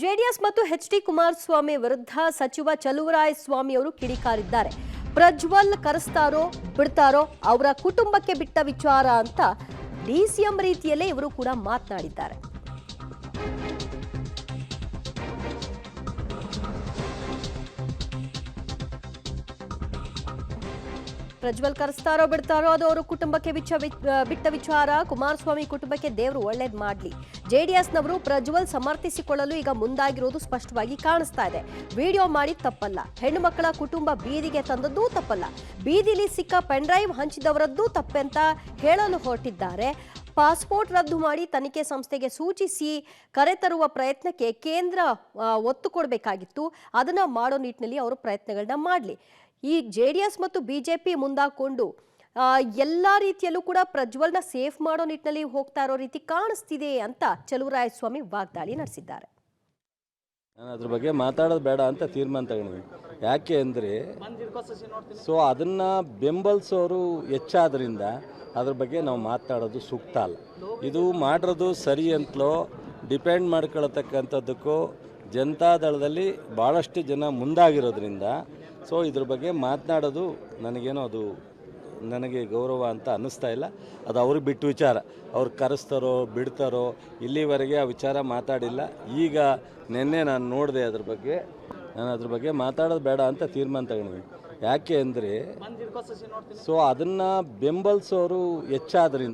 JDS ಮತ್ತು H D. Kumaraswamy ವಿರುದ್ಧ ಸಚಿವ ಚಲುವರಾಯಸ್ವಾಮಿ ಅವರು ಕಿಡಿಕಾರಿದ್ದಾರೆ. ಪ್ರಜ್ವಲ್ ಕರೆಸ್ತಾರೋ ಬಿಡ್ತಾರೋ ಅವರ ಕುಟುಂಬಕ್ಕೆ ಬಿಟ್ಟ ವಿಚಾರ ಅಂತ ಡಿಸಿಎಂ ರೀತಿಯಲ್ಲೇ ಇವರು ಕೂಡ ಮಾತನಾಡಿದ್ದಾರೆ. ಪ್ರಜ್ವಲ್ ಕರೆಸ್ತಾರೋ ಬಿಡ್ತಾರೋ ಅದು ಅವರ ಕುಟುಂಬಕ್ಕೆ ಬಿಟ್ಟ ವಿಚಾರ. ಕುಮಾರಸ್ವಾಮಿ ಕುಟುಂಬಕ್ಕೆ ದೇವರು ಒಳ್ಳೇದ್ ಮಾಡ್ಲಿ. ಜೆಡಿಎಸ್ನವರು ಪ್ರಜ್ವಲ್ ಸಮರ್ಥಿಸಿಕೊಳ್ಳಲು ಈಗ ಮುಂದಾಗಿರೋದು ಸ್ಪಷ್ಟವಾಗಿ ಕಾಣಿಸ್ತಾ ಇದೆ. ವಿಡಿಯೋ ಮಾಡಿ ತಪ್ಪಲ್ಲ, ಹೆಣ್ಣು ಮಕ್ಕಳ ಕುಟುಂಬ ಬೀದಿಗೆ ತಂದದ್ದೂ ತಪ್ಪಲ್ಲ, ಬೀದಿಲಿ ಸಿಕ್ಕ ಪೆನ್ ಡ್ರೈವ್ ಹಂಚಿದವರದ್ದೂ ತಪ್ಪೆಂತ ಹೇಳಲು ಹೊರಟಿದ್ದಾರೆ. ಪಾಸ್ಪೋರ್ಟ್ ರದ್ದು ಮಾಡಿ ತನಿಖೆ ಸಂಸ್ಥೆಗೆ ಸೂಚಿಸಿ ಕರೆತರುವ ಪ್ರಯತ್ನಕ್ಕೆ ಕೇಂದ್ರ ಒತ್ತು ಕೊಡಬೇಕಾಗಿತ್ತು. ಅದನ್ನ ಮಾಡೋ ನಿಟ್ಟಿನಲ್ಲಿ ಅವರು ಪ್ರಯತ್ನಗಳನ್ನ ಮಾಡಲಿ. ಈ ಜೆಡಿಎಸ್ ಮತ್ತು ಬಿಜೆಪಿ ಮುಂದಾಕೊಂಡು ಎಲ್ಲಾ ರೀತಿಯಲ್ಲೂ ಕೂಡ ಪ್ರಜ್ವಲ್ನ ಸೇಫ್ ಮಾಡೋ ನಿಟ್ಟಿನಲ್ಲಿ ಹೋಗ್ತಾ ಇರೋ ರೀತಿ ಕಾಣಿಸ್ತಿದೆ ಅಂತ ಚಲುವರಾಯಸ್ವಾಮಿ ವಾಗ್ದಾಳಿ ನಡೆಸಿದ್ದಾರೆ. ನಾನು ಅದ್ರ ಬಗ್ಗೆ ಮಾತಾಡೋದು ಬೇಡ ಅಂತ ತೀರ್ಮಾನ ತಗೊಂಡಿದ್ದೀನಿ. ಯಾಕೆ ಅಂದರೆ ಅದನ್ನು ಬೆಂಬಲಿಸೋರು ಹೆಚ್ಚಾದ್ರಿಂದ ಅದ್ರ ಬಗ್ಗೆ ನಾವು ಮಾತಾಡೋದು ಸೂಕ್ತ ಅಲ್ಲ. ಇದು ಮಾಡಿರೋದು ಸರಿ ಅಂತಲೋ ಡಿಪೆಂಡ್ ಮಾಡ್ಕೊಳತಕ್ಕಂಥದ್ದಕ್ಕೂ ಜನತಾದಳದಲ್ಲಿ ಭಾಳಷ್ಟು ಜನ ಮುಂದಾಗಿರೋದ್ರಿಂದ ಇದ್ರ ಬಗ್ಗೆ ಮಾತನಾಡೋದು ನನಗೇನೋ ಅದು ನನಗೆ ಗೌರವ ಅಂತ ಅನ್ನಿಸ್ತಾ ಇಲ್ಲ. ಅದು ಅವ್ರಿಗೆ ಬಿಟ್ಟು ವಿಚಾರ. ಅವ್ರು ಕರೆಸ್ತಾರೋ ಬಿಡ್ತಾರೋ ಇಲ್ಲಿವರೆಗೆ ಆ ವಿಚಾರ ಮಾತಾಡಿಲ್ಲ. ಈಗ ನಿನ್ನೆ ನಾನು ನೋಡಿದೆ ನಾನು ಅದ್ರ ಬಗ್ಗೆ ಮಾತಾಡೋದು ಬೇಡ ಅಂತ ತೀರ್ಮಾನ ತಗೊಂಡಿದ್ದೀನಿ. ಯಾಕೆ ಅಂದರೆ ಅದನ್ನು ಬೆಂಬಲಿಸೋರು ಹೆಚ್ಚಾದ್ರಿಂದ